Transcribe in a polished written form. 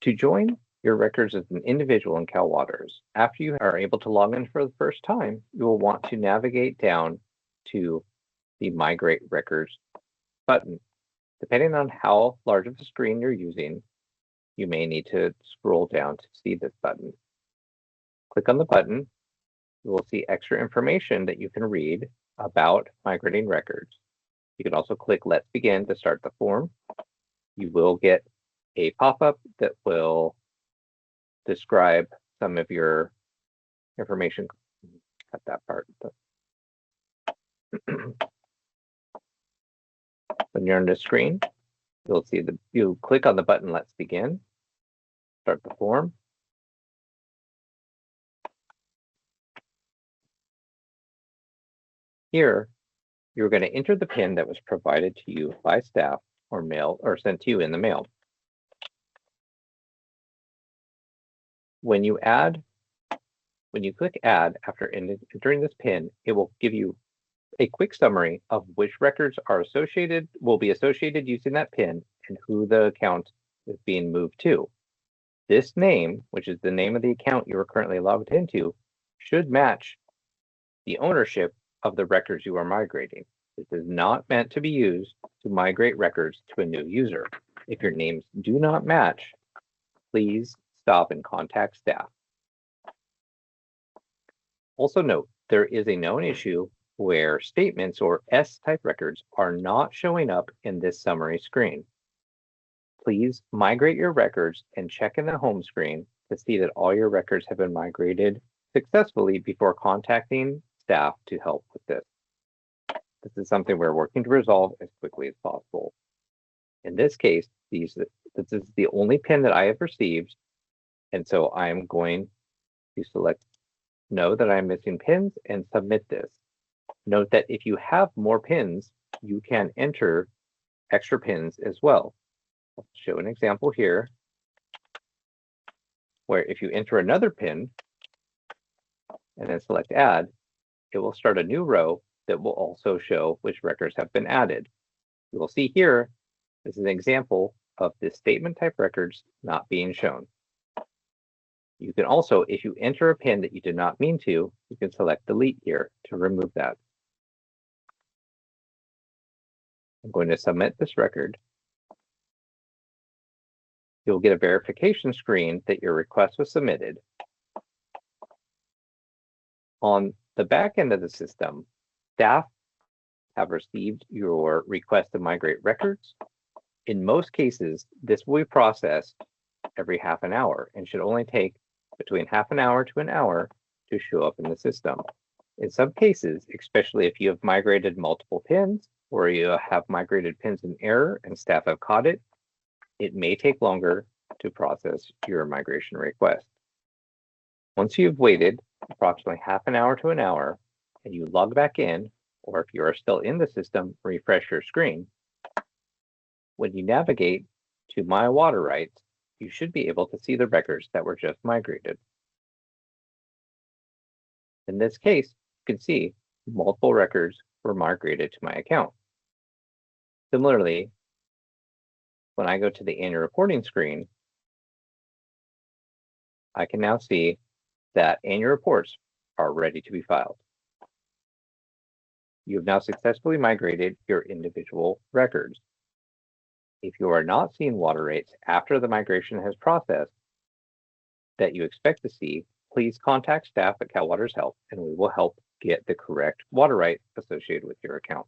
To join your records as an individual in Cal Waters, after you are able to log in for the first time, you will want to navigate down to the Migrate Records button. Depending on how large of a screen you're using, you may need to scroll down to see this button. Click on the button. You will see extra information that you can read about migrating records. You can also click Let's Begin to start the form. You will get a pop-up that will describe some of your information. Cut that part. When you're on the screen, you'll see you click on the button Let's Begin, start the form. Here, you're going to enter the PIN that was provided to you by staff or mail or sent to you in the mail. When you click Add after entering this PIN, it will give you a quick summary of which records will be associated using that PIN and who the account is being moved to. This name, which is the name of the account you are currently logged into, should match the ownership of the records you are migrating. This is not meant to be used to migrate records to a new user. If your names do not match, please stop and contact staff. Also note, there is a known issue where statements or S-type records are not showing up in this summary screen. Please migrate your records and check in the home screen to see that all your records have been migrated successfully before contacting staff to help with this. This is something we're working to resolve as quickly as possible. In this case, this is the only PIN that I have received, and so I'm going to select know that I'm missing pins and submit this. Note that if you have more pins, you can enter extra pins as well. I'll show an example here where if you enter another pin and then select Add, it will start a new row that will also show which records have been added. You will see here, this is an example of the statement type records not being shown. You can also, if you enter a pin that you did not mean to, you can select Delete here to remove that. I'm going to submit this record. You'll get a verification screen that your request was submitted. On the back end of the system, staff have received your request to migrate records. In most cases, this will be processed every half an hour and should only take between half an hour to an hour to show up in the system. In some cases, especially if you have migrated multiple pins or you have migrated pins in error and staff have caught it, it may take longer to process your migration request. Once you've waited approximately half an hour to an hour and you log back in, or if you are still in the system, refresh your screen. When you navigate to My Water Rights, you should be able to see the records that were just migrated. In this case, you can see multiple records were migrated to my account. Similarly, when I go to the annual reporting screen, I can now see that annual reports are ready to be filed. You have now successfully migrated your individual records. If you are not seeing water rates after the migration has processed that you expect to see, please contact staff at Cal Water's Help and we will help get the correct water right associated with your account.